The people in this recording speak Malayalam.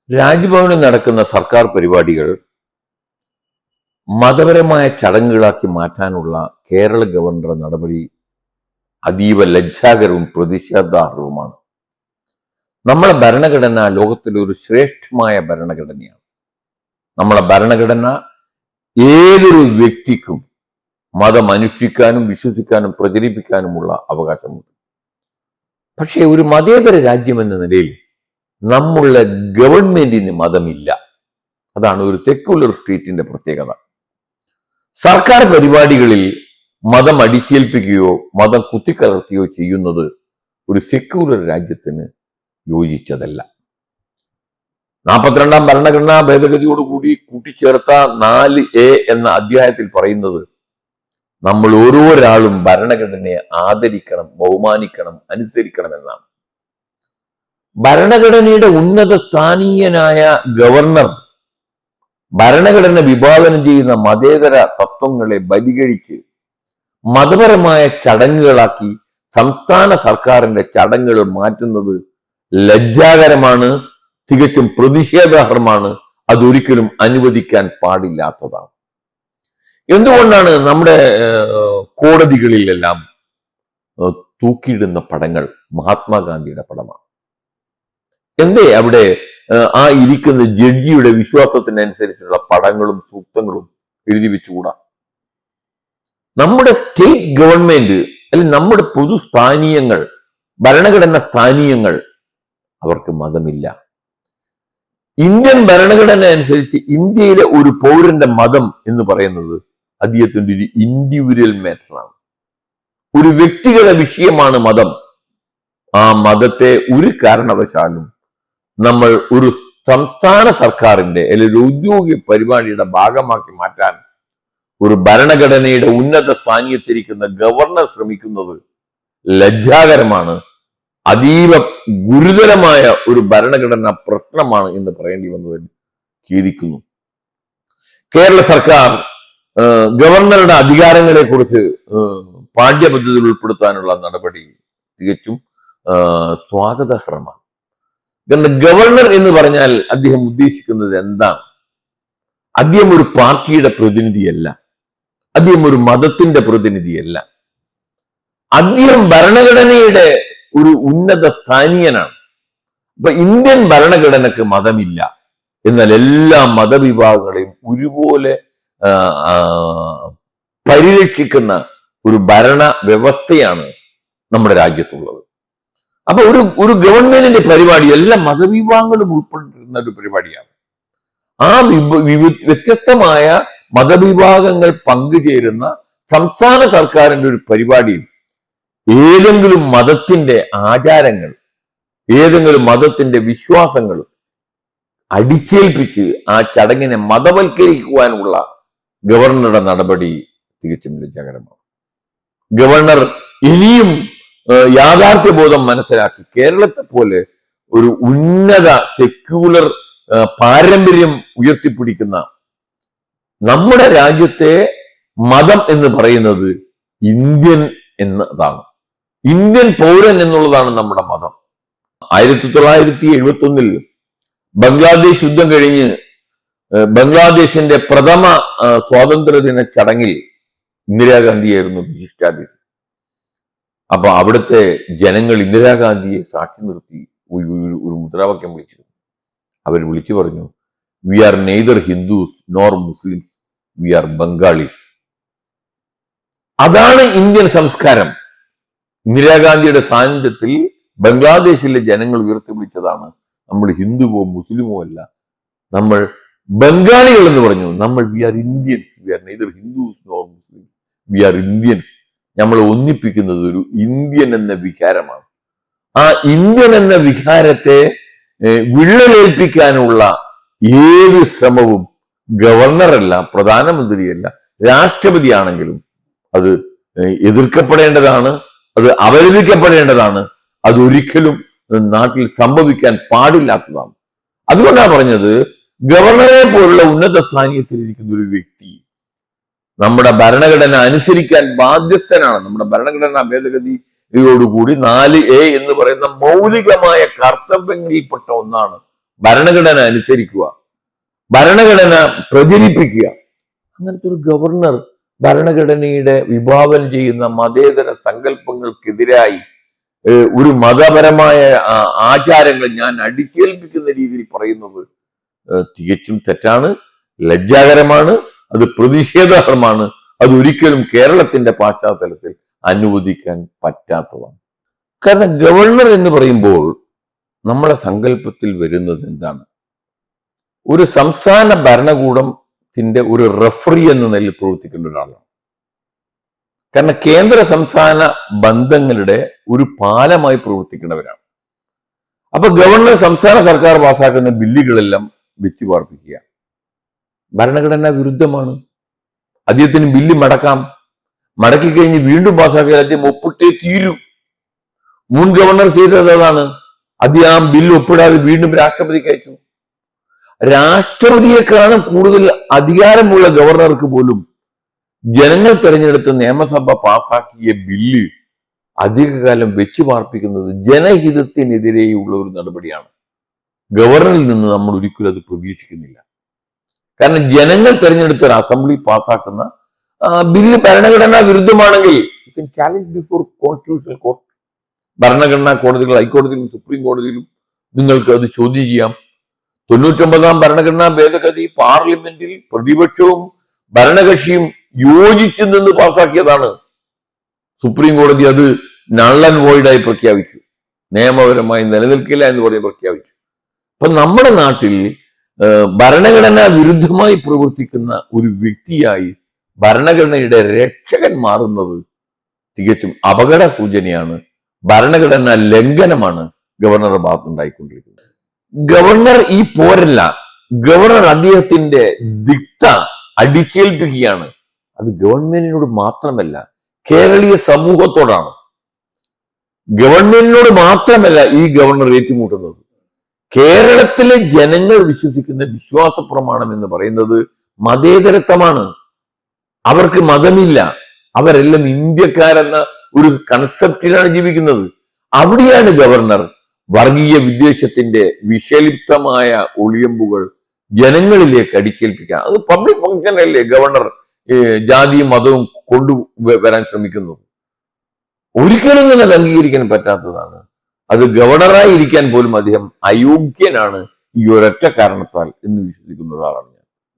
രാജ്ഭവനിൽ നടക്കുന്ന സർക്കാർ പരിപാടികൾ മതപരമായ ചടങ്ങുകളാക്കി മാറ്റാനുള്ള കേരള ഗവർണറുടെ നടപടി അതീവ ലജ്ജാകരവും പ്രതിഷേധാർഹവുമാണ്. നമ്മളെ ഭരണഘടന ലോകത്തിലെ ഒരു ശ്രേഷ്ഠമായ ഭരണഘടനയാണ്. നമ്മളെ ഭരണഘടന ഏതൊരു വ്യക്തിക്കും മതം അനുഷ്ഠിക്കാനും വിശ്വസിക്കാനും പ്രചരിപ്പിക്കാനുമുള്ള അവകാശമുണ്ട്. പക്ഷേ ഒരു മതേതര രാജ്യം എന്ന നിലയിൽ നമ്മളുടെ ഗവൺമെന്റിന് മതമില്ല. അതാണ് ഒരു സെക്യുലർ സ്റ്റേറ്റിന്റെ പ്രത്യേകത. സർക്കാർ പരിപാടികളിൽ മതം അടിച്ചേൽപ്പിക്കുകയോ മതം കുത്തിക്കലർത്തുകയോ ചെയ്യുന്നത് ഒരു സെക്യുലർ രാജ്യത്തിന് യോജിച്ചതല്ല. 42ാം ഭരണഘടനാ ഭേദഗതിയോടുകൂടി കൂട്ടിച്ചേർത്ത 4A എന്ന അധ്യായത്തിൽ പറയുന്നത് നമ്മൾ ഓരോരാളും ഭരണഘടനയെ ആദരിക്കണം, ബഹുമാനിക്കണം, അനുസരിക്കണം എന്നാണ്. ഭരണഘടനയുടെ ഉന്നത സ്ഥാനീയനായ ഗവർണർ ഭരണഘടന വിഭാവനം ചെയ്യുന്ന മതേതര തത്വങ്ങളെ ബലികഴിച്ച് മതപരമായ ചടങ്ങുകളാക്കി സംസ്ഥാന സർക്കാരിന്റെ ചടങ്ങുകൾ മാറ്റുന്നത് ലജ്ജാകരമാണ്, തികച്ചും പ്രതിഷേധാർഹമാണ്. അതൊരിക്കലും അനുവദിക്കാൻ പാടില്ലാത്തതാണ്. എന്തുകൊണ്ടാണ് നമ്മുടെ കോടതികളിലെല്ലാം തൂക്കിയിടുന്ന പടങ്ങൾ മഹാത്മാഗാന്ധിയുടെ പടമാണ്? എന്തേ അവിടെ ആ ഇരിക്കുന്ന ജഡ്ജിയുടെ വിശ്വാസത്തിനനുസരിച്ചുള്ള പടങ്ങളും സൂക്തങ്ങളും എഴുതി വെച്ചുകൂടാ? നമ്മുടെ സ്റ്റേറ്റ് ഗവൺമെന്റ് അല്ലെങ്കിൽ നമ്മുടെ പൊതു സ്ഥാനീയങ്ങൾ, ഭരണഘടന സ്ഥാനീയങ്ങൾ, അവർക്ക് മതമില്ല. ഇന്ത്യൻ ഭരണഘടന അനുസരിച്ച് ഇന്ത്യയിലെ ഒരു പൗരന്റെ മതം എന്ന് പറയുന്നത് അദ്ദേഹത്തിന്റെ ഒരു ഇൻഡിവിജ്വൽ മാറ്ററാണ്, ഒരു വ്യക്തിഗത വിഷയമാണ് മതം. ആ മതത്തെ ഒരു കാരണവശാലും നമ്മൾ ഒരു സംസ്ഥാന സർക്കാരിന്റെ അല്ലെങ്കിൽ ഔദ്യോഗിക പരിപാടിയുടെ ഭാഗമാക്കി മാറ്റാൻ ഒരു ഭരണഘടനയുടെ ഉന്നത സ്ഥാനീയത്തിരിക്കുന്ന ഗവർണർ ശ്രമിക്കുന്നത് ലജ്ജാകരമാണ്, അതീവ ഗുരുതരമായ ഒരു ഭരണഘടനാ പ്രശ്നമാണ് എന്ന് പറയേണ്ടി വന്നതിൽ ഖേദിക്കുന്നു. കേരള സർക്കാർ ഗവർണറുടെ അധികാരങ്ങളെ കുറിച്ച് പാഠ്യപദ്ധതിയിൽ ഉൾപ്പെടുത്താനുള്ള നടപടി തികച്ചും സ്വാഗതാർഹമാണ്. കാരണം ഗവർണർ എന്ന് പറഞ്ഞാൽ അദ്ദേഹം ഉദ്ദേശിക്കുന്നത് എന്താണ്? അദ്ദേഹം ഒരു പാർട്ടിയുടെ പ്രതിനിധിയല്ല, അദ്ദേഹം ഒരു മതത്തിന്റെ പ്രതിനിധിയല്ല, അദ്ദേഹം ഭരണഘടനയുടെ ഒരു ഉന്നത സ്ഥാനീയനാണ്. അപ്പൊ ഇന്ത്യൻ ഭരണഘടനക്ക് മതമില്ല, എന്നാൽ എല്ലാ മതവിഭാഗങ്ങളെയും ഒരുപോലെ പരിരക്ഷിക്കുന്ന ഒരു ഭരണ വ്യവസ്ഥയാണ് നമ്മുടെ രാജ്യത്തുള്ളത്. അപ്പൊ ഒരു ഗവൺമെന്റിന്റെ പരിപാടി എല്ലാ മതവിഭാഗങ്ങളും ഉൾപ്പെട്ടിരുന്ന ഒരു പരിപാടിയാണ്. ആ വ്യത്യസ്തമായ മതവിഭാഗങ്ങൾ പങ്കുചേരുന്ന സംസ്ഥാന സർക്കാരിന്റെ ഒരു പരിപാടിയിൽ ഏതെങ്കിലും മതത്തിന്റെ ആചാരങ്ങൾ, ഏതെങ്കിലും മതത്തിന്റെ വിശ്വാസങ്ങൾ അടിച്ചേൽപ്പിച്ച് ആ ചടങ്ങിനെ മതവൽക്കരിക്കുവാനുള്ള ഗവർണറുടെ നടപടി തികച്ചും ലജ്ജാകരമാണ്. ഗവർണർ ഇനിയും യാഥാർത്ഥ്യബോധം മനസ്സിലാക്കി കേരളത്തെ പോലെ ഒരു ഉന്നത സെക്യുലർ പാരമ്പര്യം ഉയർത്തിപ്പിടിക്കുന്ന നമ്മുടെ രാജ്യത്തെ മതം എന്ന് പറയുന്നത് ഇന്ത്യൻ എന്നതാണ്, ഇന്ത്യൻ പൗരൻ എന്നുള്ളതാണ് നമ്മുടെ മതം. 1971 ബംഗ്ലാദേശ് യുദ്ധം കഴിഞ്ഞ് ബംഗ്ലാദേശിന്റെ പ്രഥമ സ്വാതന്ത്ര്യദിന ചടങ്ങിൽ ഇന്ദിരാഗാന്ധിയായിരുന്നു വിശിഷ്ടാതിഥി. അപ്പൊ അവിടുത്തെ ജനങ്ങൾ ഇന്ദിരാഗാന്ധിയെ സാക്ഷി നിർത്തി ഒരു മുദ്രാവാക്യം വിളിച്ചിരുന്നു. അവർ വിളിച്ചു പറഞ്ഞു, we are neither Hindus nor Muslims, we are Bengalis. അതാണ് ഇന്ത്യൻ സംസ്കാരം. ഇന്ദിരാഗാന്ധിയുടെ സാന്നിധ്യത്തിൽ ബംഗ്ലാദേശിലെ ജനങ്ങൾ ഉയർത്തിപ്പിടിച്ചതാണ് നമ്മൾ ഹിന്ദുവോ മുസ്ലിമോ അല്ല, നമ്മൾ ബംഗാളികൾ എന്ന് പറഞ്ഞു. നമ്മൾ we are Indians, we are neither Hindus nor Muslims, we are Indians. നമ്മളെ ഒന്നിപ്പിക്കുന്നത് ഒരു ഇന്ത്യൻ എന്ന വികാരമാണ്. ആ ഇന്ത്യൻ എന്ന വികാരത്തെ വിള്ളലേൽപ്പിക്കാനുള്ള ഏത് ശ്രമവും ഗവർണറല്ല, പ്രധാനമന്ത്രിയല്ല, രാഷ്ട്രപതിയാണെങ്കിലും അത് എതിർക്കപ്പെടേണ്ടതാണ്, അത് അപലപിക്കപ്പെടേണ്ടതാണ്, അതൊരിക്കലും നാട്ടിൽ സംഭവിക്കാൻ പാടില്ലാത്തതാണ്. അതുകൊണ്ടാണ് പറഞ്ഞത്, ഗവർണറെ പോലുള്ള ഉന്നത സ്ഥാനീയത്തിലിരിക്കുന്ന ഒരു വ്യക്തി നമ്മുടെ ഭരണഘടന അനുസരിക്കാൻ ബാധ്യസ്ഥനാണ്. നമ്മുടെ ഭരണഘടനാ ഭേദഗതിയോടുകൂടി 4A എന്ന് പറയുന്ന മൗലികമായ കർത്തവ്യങ്ങളിൽപ്പെട്ട ഒന്നാണ് ഭരണഘടന അനുസരിക്കുക, ഭരണഘടന പ്രചരിപ്പിക്കുക. അങ്ങനത്തെ ഒരു ഗവർണർ ഭരണഘടനയുടെ വിഭാവനം ചെയ്യുന്ന മതേതര സങ്കല്പങ്ങൾക്കെതിരായി ഒരു മതപരമായ ആചാരങ്ങൾ ഞാൻ അടിച്ചേൽപ്പിക്കുന്ന രീതിയിൽ പറയുന്നത് തികച്ചും തെറ്റാണ്, ലജ്ജാകരമാണ്, അത് പ്രതിഷേധാർഹമാണ്. അത് ഒരിക്കലും കേരളത്തിന്റെ പശ്ചാത്തലത്തിൽ അനുവദിക്കാൻ പറ്റാത്തതാണ്. കാരണം ഗവർണർ എന്ന് പറയുമ്പോൾ നമ്മുടെ സങ്കല്പത്തിൽ വരുന്നത് എന്താണ്? ഒരു സംസ്ഥാന ഭരണകൂടത്തിന്റെ ഒരു റഫറി എന്ന നിലയിൽ പ്രവർത്തിക്കേണ്ട ഒരാളാണ്. കാരണം കേന്ദ്ര സംസ്ഥാന ബന്ധങ്ങളുടെ ഒരു പാലമായി പ്രവർത്തിക്കേണ്ടവരാണ്. അപ്പൊ ഗവർണർ സംസ്ഥാന സർക്കാർ പാസാക്കുന്ന ബില്ലുകളെല്ലാം വെച്ചു പാർപ്പിക്കുക ഭരണഘടനാ വിരുദ്ധമാണ്. അദ്ദേഹത്തിന് ബില്ല് മടക്കി കഴിഞ്ഞ് വീണ്ടും പാസ്സാക്കിയാൽ അദ്ദേഹം ഒപ്പിട്ടേ തീരൂ. മുൻ ഗവർണർ ചെയ്തത് അതാണ്. അദ്ദേഹം ആ ബില്ല് ഒപ്പിടാതെ വീണ്ടും രാഷ്ട്രപതിക്ക് അയച്ചു. രാഷ്ട്രപതിയെക്കാളും കൂടുതൽ അധികാരമുള്ള ഗവർണർക്ക് പോലും ജനങ്ങൾ തെരഞ്ഞെടുത്ത നിയമസഭ പാസാക്കിയ ബില്ല് അധികകാലം വെച്ചു പാർപ്പിക്കുന്നത് ജനഹിതത്തിനെതിരെയുള്ള ഒരു നടപടിയാണ്. ഗവർണറിൽ നിന്ന് നമ്മൾ ഒരിക്കലും അത് പ്രതീക്ഷിക്കുന്നില്ല. കാരണം ജനങ്ങൾ തെരഞ്ഞെടുത്ത ഒരു അസംബ്ലി പാസാക്കുന്ന ബില്ല് ഭരണഘടനാ വിരുദ്ധമാണെങ്കിൽ ചാലഞ്ച് ബിഫോർ കോൺസ്റ്റിറ്റ്യൂഷണൽ കോർട്ട്. ഭരണഘടനാ കോടതികൾ, ഹൈക്കോടതിയിലും സുപ്രീം കോടതിയിലും നിങ്ങൾക്ക് അത് ചോദ്യം ചെയ്യാം. 99-ാം ഭരണഘടനാ ഭേദഗതി പാർലമെന്റിൽ പ്രതിപക്ഷവും ഭരണകക്ഷിയും യോജിച്ചു നിന്ന് പാസാക്കിയതാണ്. സുപ്രീം കോടതി അത് നൾ ആൻഡ് വോയിഡായി പ്രഖ്യാപിച്ചു, നിയമപരമായി നിലനിൽക്കില്ല എന്ന് പറഞ്ഞ് പ്രഖ്യാപിച്ചു. അപ്പൊ നമ്മുടെ നാട്ടിൽ ഭരണഘടനാ വിരുദ്ധമായി പ്രവർത്തിക്കുന്ന ഒരു വ്യക്തിയായി ഭരണഘടനയുടെ രക്ഷകൻ മാറുന്നത് തികച്ചും അപകട സൂചനയാണ്, ഭരണഘടനാ ലംഘനമാണ് ഗവർണറുടെ ഭാഗത്തുണ്ടായിക്കൊണ്ടിരിക്കുന്നത്. ഗവർണർ ഈ പോരല്ല, ഗവർണർ അദ്ദേഹത്തിന്റെ ദിക്ത അടിച്ചേൽപ്പിക്കുകയാണ്. അത് ഗവൺമെന്റിനോട് മാത്രമല്ല, കേരളീയ സമൂഹത്തോടാണ്. ഗവൺമെന്റിനോട് മാത്രമല്ല ഈ ഗവർണർ ഏറ്റുമുട്ടുന്നത്. കേരളത്തിലെ ജനങ്ങൾ വിശ്വസിക്കുന്ന വിശ്വാസ പ്രമാണം എന്ന് പറയുന്നത് മതേതരത്വമാണ്. അവർക്ക് മതമില്ല, അവരെല്ലാം ഇന്ത്യക്കാരെന്ന ഒരു കൺസെപ്റ്റിലാണ് ജീവിക്കുന്നത്. അവിടെയാണ് ഗവർണർ വർഗീയ വിദ്വേഷത്തിന്റെ വിഷലിപ്തമായ ഒളിയമ്പുകൾ ജനങ്ങളിലേക്ക് അടിച്ചേൽപ്പിക്കുക. അത് പബ്ലിക് ഫംഗ്ഷൻ അല്ലേ ഗവർണർ ജാതിയും മതവും കൊണ്ടുവരാൻ ശ്രമിക്കുന്നത്? ഒരിക്കലും തന്നെ അത് അംഗീകരിക്കാൻ പറ്റാത്തതാണ്. അത് ഗവർണറായി ഇരിക്കാൻ പോലും അദ്ദേഹം അയോഗ്യനാണ് ഈ ഒരൊറ്റ കാരണത്താൽ എന്ന് വിശ്വസിക്കുന്ന ഒരാളാണ്.